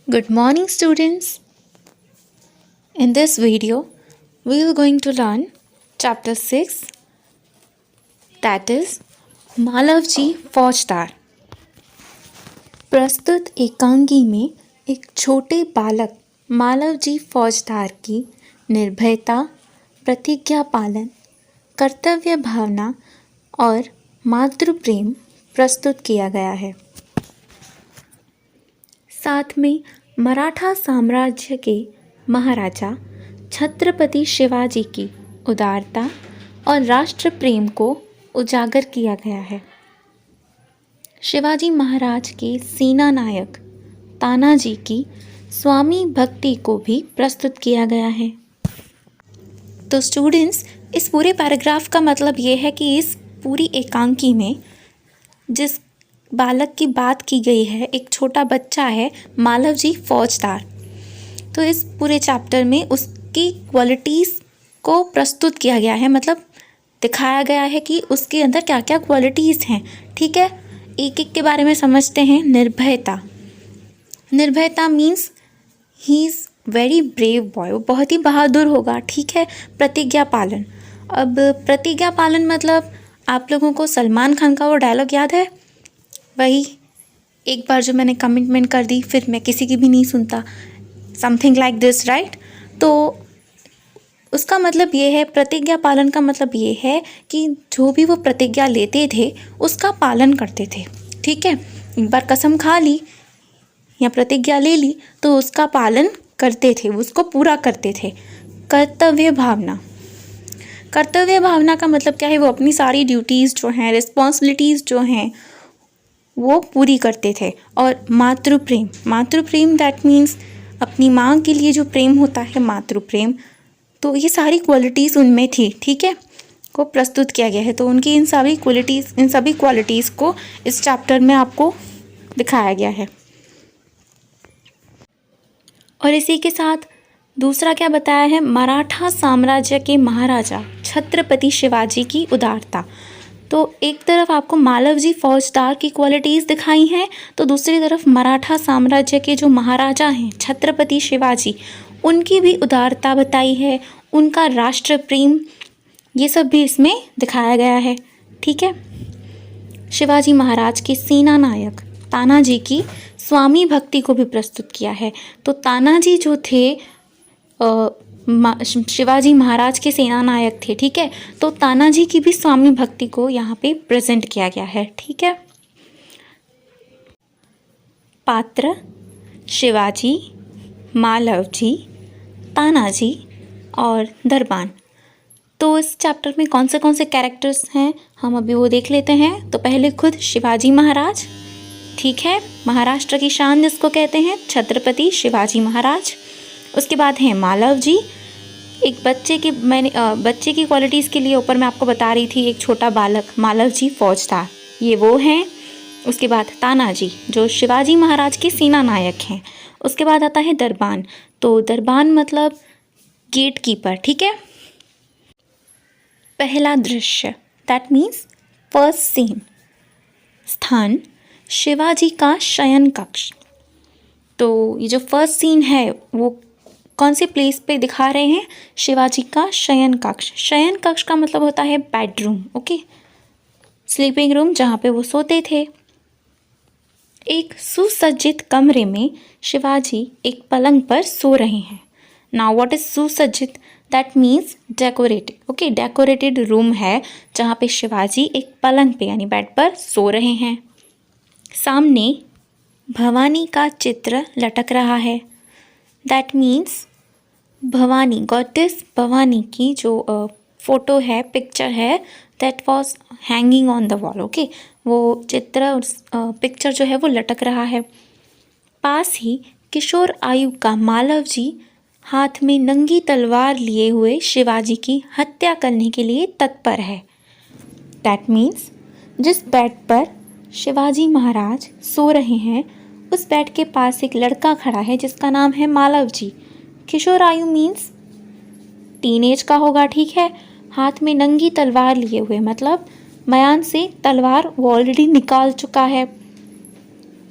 Good morning, students. In this video, we are going to learn chapter 6, that is Malav जी फौजदार। प्रस्तुत एकांगी में एक छोटे बालक मालव जी फौजदार की निर्भयता, प्रतिज्ञा पालन, कर्तव्य भावना और मातृ प्रेम प्रस्तुत किया गया है। साथ में मराठा साम्राज्य के महाराजा छत्रपति शिवाजी की उदारता और राष्ट्र प्रेम को उजागर किया गया है। शिवाजी महाराज के सेना नायक तानाजी की स्वामी भक्ति को भी प्रस्तुत किया गया है। तो स्टूडेंट्स, इस पूरे पैराग्राफ का मतलब ये है कि इस पूरी एकांकी में जिस बालक की बात की गई है, एक छोटा बच्चा है मालव जी फौजदार। तो इस पूरे चैप्टर में उसकी क्वालिटीज़ को प्रस्तुत किया गया है, मतलब दिखाया गया है कि उसके अंदर क्या क्या क्वालिटीज़ हैं। ठीक है, एक एक के बारे में समझते हैं। निर्भयता means he is very brave boy, वो बहुत ही बहादुर होगा। ठीक है। प्रतिज्ञा पालन, अब प्रतिज्ञा पालन मतलब आप लोगों को सलमान खान का वो डायलॉग याद है, वही एक बार जो मैंने कमिटमेंट कर दी फिर मैं किसी की भी नहीं सुनता, समथिंग लाइक दिस, राइट। तो उसका मतलब ये है, प्रतिज्ञा पालन का मतलब ये है कि जो भी वो प्रतिज्ञा लेते थे उसका पालन करते थे। ठीक है, एक बार कसम खा ली या प्रतिज्ञा ले ली तो उसका पालन करते थे, उसको पूरा करते थे। कर्तव्य भावना का मतलब क्या है, वो अपनी सारी ड्यूटीज़ जो हैं, रिस्पॉन्सिबिलिटीज़ जो हैं वो पूरी करते थे। और मातृ प्रेम दैट मीन्स अपनी माँ के लिए जो प्रेम होता है, मातृ प्रेम, तो ये सारी क्वालिटीज़ उनमें थी। ठीक है, को प्रस्तुत किया गया है। तो उनकी इन सभी क्वालिटीज़ को इस चैप्टर में आपको दिखाया गया है। और इसी के साथ दूसरा क्या बताया है, मराठा साम्राज्य के महाराजा छत्रपति शिवाजी की उदारता। तो एक तरफ आपको मालव जी फौजदार की क्वालिटीज़ दिखाई हैं, तो दूसरी तरफ मराठा साम्राज्य के जो महाराजा हैं छत्रपति शिवाजी, उनकी भी उदारता बताई है, उनका राष्ट्र प्रेम, ये सब भी इसमें दिखाया गया है। ठीक है। शिवाजी महाराज के सेना नायक तानाजी की स्वामी भक्ति को भी प्रस्तुत किया है। तो तानाजी जो थे शिवाजी महाराज के सेना नायक थे। ठीक है, तो तानाजी की भी स्वामी भक्ति को यहाँ पे प्रेजेंट किया गया है। ठीक है। पात्र शिवाजी, मालव जी, तानाजी और दरबान। तो इस चैप्टर में कौन से कैरेक्टर्स हैं हम अभी वो देख लेते हैं। तो पहले खुद शिवाजी महाराज, ठीक है, महाराष्ट्र की शान जिसको कहते हैं, छत्रपति शिवाजी महाराज। उसके बाद हैं मालव जी, एक बच्चे की क्वालिटीज़ के लिए ऊपर मैं आपको बता रही थी, एक छोटा बालक मालव जी फौजदार, ये वो हैं। उसके बाद तानाजी जो शिवाजी महाराज के सेना नायक हैं। उसके बाद आता है दरबान, तो दरबान मतलब गेट कीपर। ठीक है। पहला दृश्य दैट मीन्स फर्स्ट सीन, स्थान शिवाजी का शयन कक्ष। तो ये जो फर्स्ट सीन है वो कौन सी प्लेस पे दिखा रहे हैं, शिवाजी का शयन कक्ष। शयन कक्ष का मतलब होता है बेडरूम, ओके, स्लीपिंग रूम जहाँ पे वो सोते थे। एक सुसज्जित कमरे में शिवाजी एक पलंग पर सो रहे हैं। नाउ व्हाट इज सुसज्जित, that means decorated. Okay, decorated room है जहाँ पे शिवाजी एक पलंग पे यानी बेड पर सो रहे हैं। सामने भवानी का चित्र लटक रहा है, that means Bhavani, goddess Bhavani की जो फोटो है, पिक्चर है, that was hanging on the wall. Okay, वो चित्र पिक्चर जो है वो लटक रहा है। पास ही किशोर आयु का मालव जी हाथ में नंगी तलवार लिए हुए शिवाजी की हत्या करने के लिए तत्पर है। दैट मीन्स जिस बेड पर शिवाजी महाराज सो रहे हैं उस बेड के पास एक लड़का खड़ा है जिसका नाम है मालव जी। किशोर आयु मीन्स टीनेज का होगा। ठीक है, हाथ में नंगी तलवार लिए हुए मतलब मयान से तलवार वो ऑलरेडी निकाल चुका है,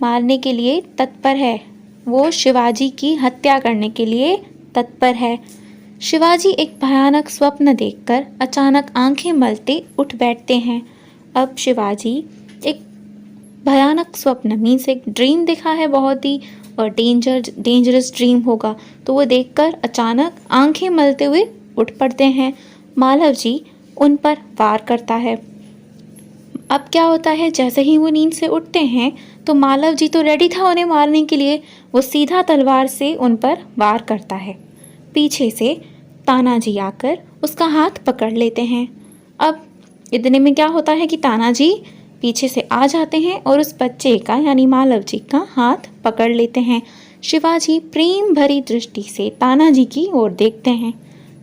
मारने के लिए तत्पर है, वो शिवाजी की हत्या करने के लिए तत्पर है। शिवाजी एक भयानक स्वप्न देखकर अचानक आंखें मलते उठ बैठते हैं। अब शिवाजी एक भयानक स्वप्न मीन्स एक ड्रीम देखा है बहुत ही और डेंजरस ड्रीम होगा, तो वो देखकर अचानक आंखें मलते हुए उठ पड़ते हैं। मालव जी उन पर वार करता है। अब क्या होता है, जैसे ही वो नींद से उठते हैं तो मालव जी तो रेडी था उन्हें मारने के लिए, वो सीधा तलवार से उन पर वार करता है। पीछे से तानाजी आकर उसका हाथ पकड़ लेते हैं। अब इतने में क्या होता है कि तानाजी पीछे से आ जाते हैं और उस बच्चे का यानी मालव जी का हाथ पकड़ लेते हैं। शिवाजी प्रेम भरी दृष्टि से तानाजी की ओर देखते हैं।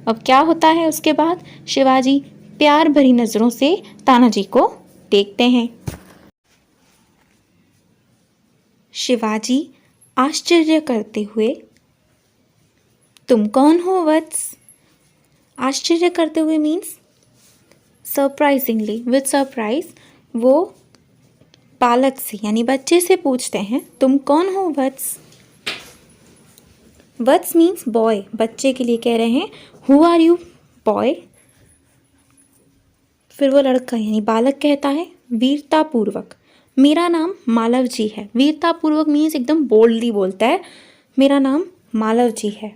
अब क्या होता है उसके बाद, शिवाजी प्यार भरी नज़रों से तानाजी को देखते हैं। शिवाजी आश्चर्य करते हुए, तुम कौन हो वत्स? आश्चर्य करते हुए मीन्स सरप्राइजिंगली, विद सरप्राइज वो बालक से यानी बच्चे से पूछते हैं, तुम कौन हो वत्स? वत्स मीन्स बॉय, बच्चे के लिए कह रहे हैं हु आर यू बॉय। फिर वो लड़का यानी बालक कहता है वीरतापूर्वक, मेरा नाम मालव जी है। वीरतापूर्वक मीन्स एकदम बोल्डली बोलता है, मेरा नाम मालव जी है।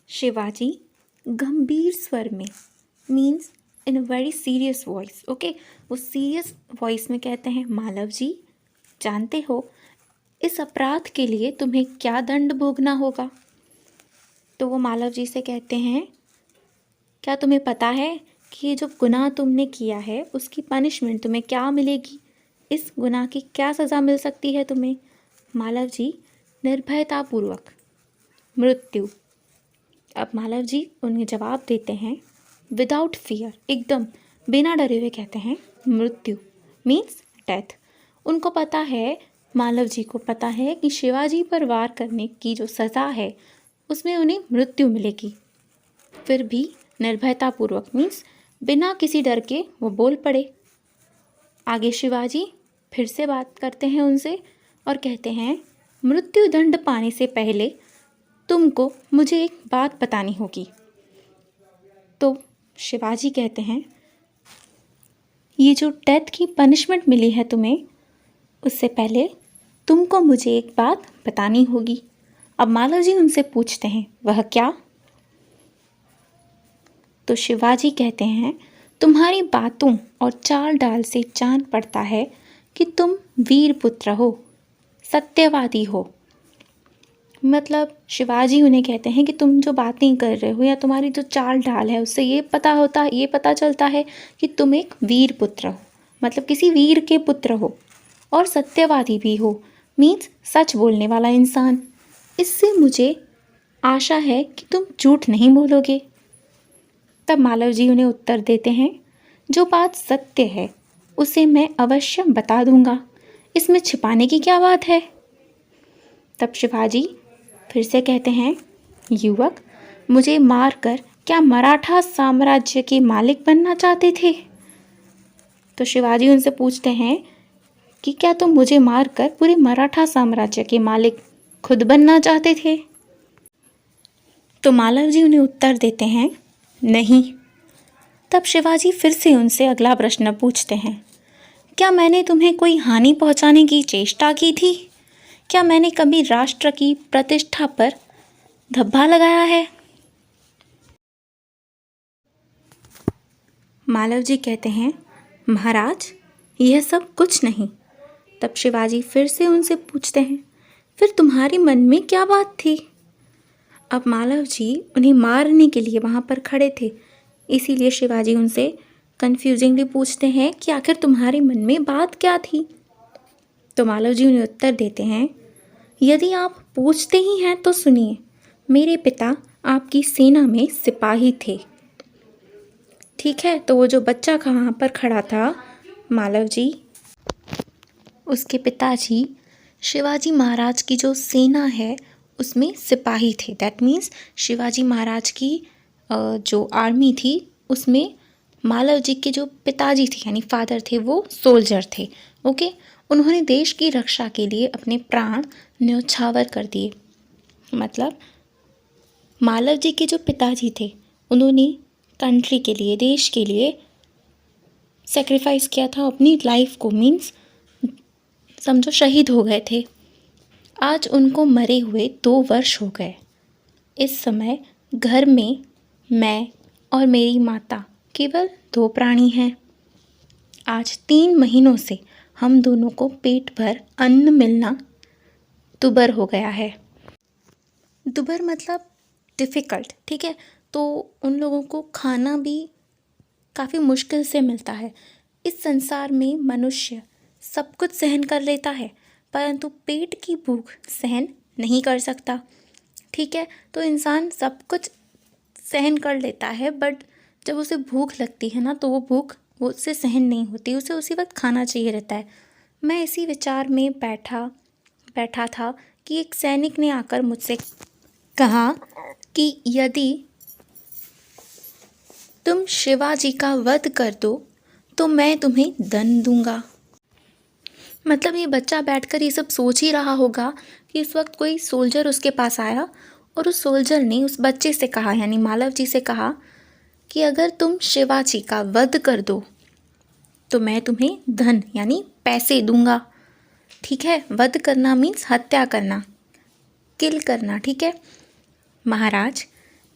शिवाजी गंभीर स्वर में means in a very serious voice, okay, वो सीरियस वॉइस में कहते हैं, मालव जी जानते हो इस अपराध के लिए तुम्हें क्या दंड भोगना होगा? तो वो मालव जी से कहते हैं, क्या तुम्हें पता है कि ये जो गुनाह तुमने किया है उसकी पनिशमेंट तुम्हें क्या मिलेगी? इस गुनाह की क्या सज़ा मिल सकती है तुम्हें? मालव जी निर्भयतापूर्वक, मृत्यु। अब मालव जी उन्हें जवाब देते हैं विदाउट फियर, एकदम बिना डरे हुए कहते हैं मृत्यु मीन्स डेथ। उनको पता है, मालव जी को पता है कि शिवाजी पर वार करने की जो सज़ा है उसमें उन्हें मृत्यु मिलेगी। फिर भी निर्भयतापूर्वक मीन्स बिना किसी डर के वो बोल पड़े। आगे शिवाजी फिर से बात करते हैं उनसे और कहते हैं, मृत्यु दंड पाने से पहले तुमको मुझे एक बात बतानी होगी। तो शिवाजी कहते हैं, ये जो डेथ की पनिशमेंट मिली है तुम्हें, उससे पहले तुमको मुझे एक बात बतानी होगी। अब मालव जी उनसे पूछते हैं, वह क्या? तो शिवाजी कहते हैं, तुम्हारी बातों और चाल डाल से जान पड़ता है कि तुम वीर पुत्र हो, सत्यवादी हो। मतलब शिवाजी उन्हें कहते हैं कि तुम जो बातें कर रहे हो या तुम्हारी जो चाल ढाल है उससे ये पता चलता है कि तुम एक वीर पुत्र हो, मतलब किसी वीर के पुत्र हो, और सत्यवादी भी हो मीन्स सच बोलने वाला इंसान। इससे मुझे आशा है कि तुम झूठ नहीं बोलोगे। तब मालव जी उन्हें उत्तर देते हैं, जो बात सत्य है उसे मैं अवश्य बता दूंगा, इसमें छिपाने की क्या बात है? तब शिवाजी फिर से कहते हैं, युवक मुझे मारकर क्या मराठा साम्राज्य के मालिक बनना चाहते थे? तो शिवाजी उनसे पूछते हैं कि क्या तुम मुझे मारकर पूरे मराठा साम्राज्य के मालिक खुद बनना चाहते थे? तो मालव जी उन्हें उत्तर देते हैं, नहीं। तब शिवाजी फिर से उनसे अगला प्रश्न पूछते हैं, क्या मैंने तुम्हें कोई हानि पहुंचाने की चेष्टा की थी? क्या मैंने कभी राष्ट्र की प्रतिष्ठा पर धब्बा लगाया है? मालव जी कहते हैं, महाराज यह सब कुछ नहीं। तब शिवाजी फिर से उनसे पूछते हैं, फिर तुम्हारे मन में क्या बात थी? अब मालव जी उन्हें मारने के लिए वहाँ पर खड़े थे, इसीलिए शिवाजी उनसे कन्फ्यूजिंगली पूछते हैं कि आखिर तुम्हारे मन में बात क्या थी? तो मालव जी उन्हें उत्तर देते हैं, यदि आप पूछते ही हैं तो सुनिए, मेरे पिता आपकी सेना में सिपाही थे। ठीक है, तो वो जो बच्चा वहाँ पर खड़ा था, मालव जी, उसके पिताजी शिवाजी महाराज की जो सेना है उसमें सिपाही थे। दैट मीन्स शिवाजी महाराज की जो आर्मी थी उसमें मालव जी के जो पिताजी थे यानी फादर थे वो सोल्जर थे। ओके, उन्होंने देश की रक्षा के लिए अपने प्राण न्यौछावर कर दिए। मतलब मालव जी के जो पिताजी थे उन्होंने कंट्री के लिए, देश के लिए सेक्रीफाइस किया था अपनी लाइफ को, मीन्स समझो शहीद हो गए थे। आज उनको मरे हुए 2 वर्ष हो गए। इस समय घर में मैं और मेरी माता केवल 2 प्राणी हैं। आज 3 महीनों से हम दोनों को पेट भर अन्न मिलना दुभर हो गया है। दुभर मतलब डिफ़िकल्ट, ठीक है। तो उन लोगों को खाना भी काफ़ी मुश्किल से मिलता है। इस संसार में मनुष्य सब कुछ सहन कर लेता है, परंतु पेट की भूख सहन नहीं कर सकता, ठीक है। तो इंसान सब कुछ सहन कर लेता है, बट जब उसे भूख लगती है ना, तो वो भूख वो उससे सहन नहीं होती, उसे उसी वक्त खाना चाहिए रहता है। मैं इसी विचार में बैठा था कि एक सैनिक ने आकर मुझसे कहा कि यदि तुम शिवाजी का वध कर दो तो मैं तुम्हें धन दूंगा। मतलब ये बच्चा बैठकर ये सब सोच ही रहा होगा कि इस वक्त कोई सोल्जर उसके पास आया और उस सोल्जर ने उस बच्चे से कहा, यानी मालव जी से कहा कि अगर तुम शिवाजी का वध कर दो तो मैं तुम्हें धन यानी पैसे दूंगा, ठीक है। वध करना मीन्स हत्या करना, किल करना, ठीक है। महाराज,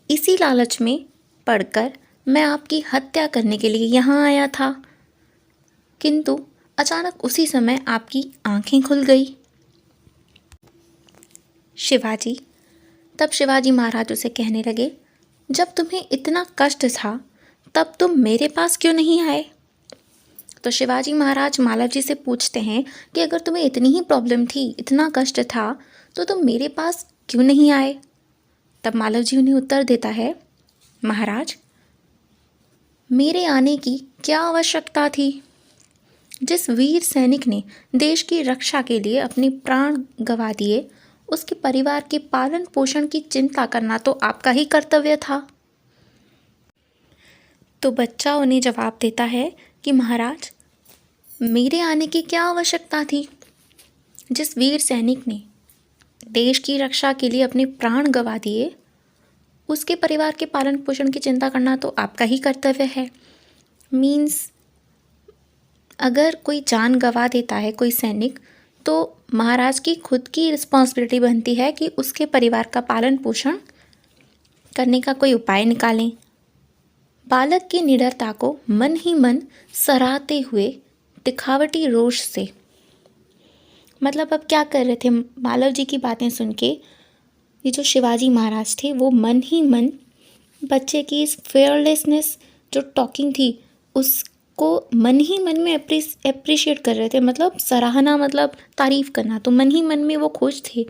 इसी लालच में पड़कर मैं आपकी हत्या करने के लिए यहाँ आया था, किंतु अचानक उसी समय आपकी आंखें खुल गई। शिवाजी तब शिवाजी महाराज उसे कहने लगे, जब तुम्हें इतना कष्ट था तब तुम मेरे पास क्यों नहीं आए। तो शिवाजी महाराज मालव जी से पूछते हैं कि अगर तुम्हें इतनी ही प्रॉब्लम थी, इतना कष्ट था, तो तुम मेरे पास क्यों नहीं आए। तब मालव जी उन्हें उत्तर देता है, महाराज, मेरे आने की क्या आवश्यकता थी। जिस वीर सैनिक ने देश की रक्षा के लिए अपने प्राण गंवा दिए, उसके परिवार के पालन पोषण की चिंता करना तो आपका ही कर्तव्य था। तो बच्चा उन्हें जवाब देता है कि महाराज, मेरे आने की क्या आवश्यकता थी। जिस वीर सैनिक ने देश की रक्षा के लिए अपने प्राण गंवा दिए, उसके परिवार के पालन पोषण की चिंता करना तो आपका ही कर्तव्य है। मीन्स अगर कोई जान गंवा देता है कोई सैनिक, तो महाराज की खुद की रिस्पॉन्सिबिलिटी बनती है कि उसके परिवार का पालन पोषण करने का कोई उपाय निकालें। बालक की निडरता को मन ही मन सराहते हुए दिखावटी रोष से, मतलब अब क्या कर रहे थे मालव जी की बातें सुन के, ये जो शिवाजी महाराज थे वो मन ही मन बच्चे की इस फेयरलेसनेस जो टॉकिंग थी उसको मन ही मन में अप्रिशिएट कर रहे थे। मतलब सराहना मतलब तारीफ़ करना, तो मन ही मन में वो खुश थे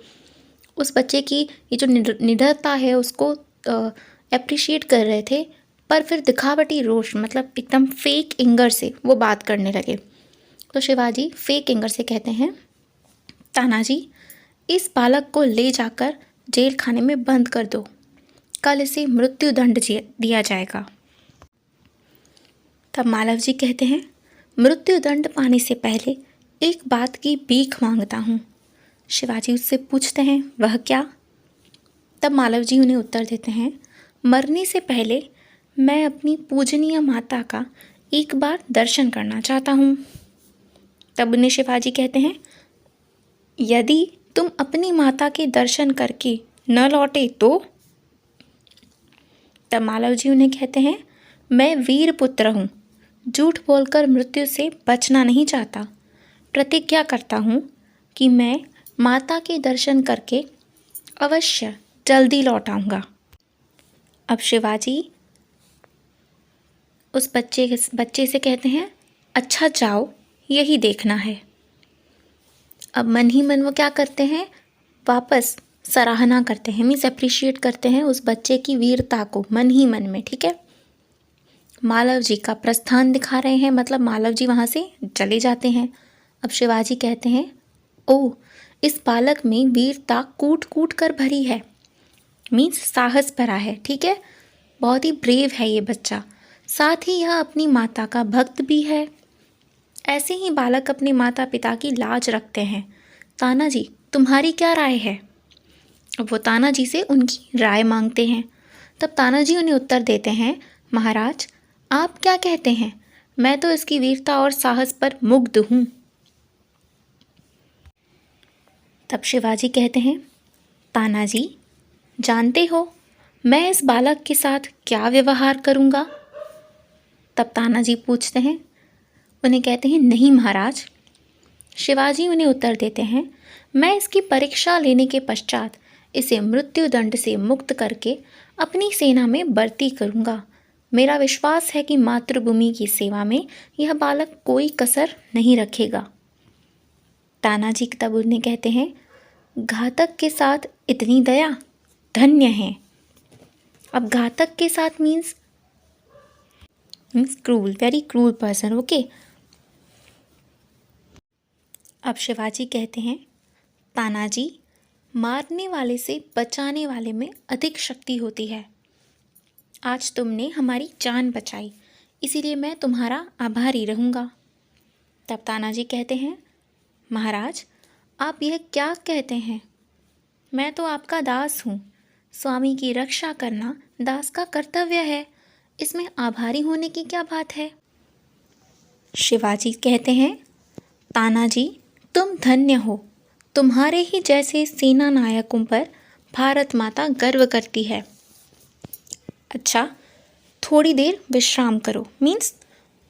उस बच्चे की ये जो निडरता है उसको अप्रिशिएट कर रहे थे। पर फिर दिखावटी रोष मतलब एकदम फेक एंगर से वो बात करने लगे। तो शिवाजी फेक एंगर से कहते हैं, तानाजी, इस बालक को ले जाकर जेल खाने में बंद कर दो, कल इसे मृत्यु दंड दिया जाएगा। तब मालव जी कहते हैं, मृत्यु दंड पाने से पहले एक बात की भीख मांगता हूँ। शिवाजी उससे पूछते हैं, वह क्या। तब मालव जी उन्हें उत्तर देते हैं, मरने से पहले मैं अपनी पूजनीय माता का एक बार दर्शन करना चाहता हूँ। तब उन्हें शिवाजी कहते हैं, यदि तुम अपनी माता के दर्शन करके न लौटे तो। तब मालव जी उन्हें कहते हैं, मैं वीर पुत्र हूँ, झूठ बोलकर मृत्यु से बचना नहीं चाहता। प्रतिज्ञा करता हूँ कि मैं माता के दर्शन करके अवश्य जल्दी लौट आऊँगा। अब शिवाजी उस बच्चे से कहते हैं, अच्छा जाओ, यही देखना है। अब मन ही मन वो क्या करते हैं, वापस सराहना करते हैं, मीन्स अप्रिशिएट करते हैं उस बच्चे की वीरता को मन ही मन में, ठीक है। मालव जी का प्रस्थान दिखा रहे हैं, मतलब मालव जी वहाँ से चले जाते हैं। अब शिवाजी कहते हैं, ओह, इस बालक में वीरता कूट कूट कर भरी है, मीन्स साहस भरा है, ठीक है। बहुत ही ब्रेव है ये बच्चा, साथ ही यह अपनी माता का भक्त भी है। ऐसे ही बालक अपने माता पिता की लाज रखते हैं। तानाजी, तुम्हारी क्या राय है? अब वो तानाजी से उनकी राय मांगते हैं। तब तानाजी उन्हें उत्तर देते हैं, महाराज, आप क्या कहते हैं? मैं तो इसकी वीरता और साहस पर मुग्ध हूँ। तब शिवाजी कहते हैं, तानाजी, जानते हो मैं इस बालक के साथ क्या व्यवहार करूँगा? तब तानाजी पूछते हैं, उन्हें कहते हैं, नहीं महाराज। शिवाजी उन्हें उत्तर देते हैं, मैं इसकी परीक्षा लेने के पश्चात इसे मृत्युदंड से मुक्त करके अपनी सेना में भर्ती करूँगा। मेरा विश्वास है कि मातृभूमि की सेवा में यह बालक कोई कसर नहीं रखेगा। तानाजी तब उन्हें कहते हैं, घातक के साथ इतनी दया, धन्य है। अब घातक के साथ means cruel, very cruel person, okay. अब शिवाजी कहते हैं, तानाजी, मारने वाले से बचाने वाले में अधिक शक्ति होती है। आज तुमने हमारी जान बचाई, इसीलिए मैं तुम्हारा आभारी रहूँगा। तब तानाजी कहते हैं, महाराज, आप यह क्या कहते हैं? मैं तो आपका दास हूँ। स्वामी की रक्षा करना दास का कर्तव्य है, इसमें आभारी होने की क्या बात है? शिवाजी कहते हैं, तानाजी, तुम धन्य हो। तुम्हारे ही जैसे सेना नायकों पर भारत माता गर्व करती है। अच्छा, थोड़ी देर विश्राम करो। मीन्स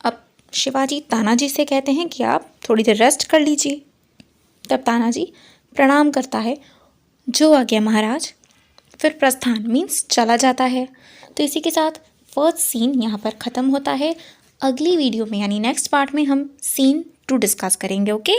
अब शिवाजी तानाजी से कहते हैं कि आप थोड़ी देर रेस्ट कर लीजिए। तब तानाजी प्रणाम करता है, जो आज्ञा महाराज। फिर प्रस्थान मीन्स चला जाता है। तो इसी के साथ फर्स्ट सीन यहाँ पर ख़त्म होता है। अगली वीडियो में यानी नेक्स्ट पार्ट में हम सीन 2 डिस्कस करेंगे, ओके।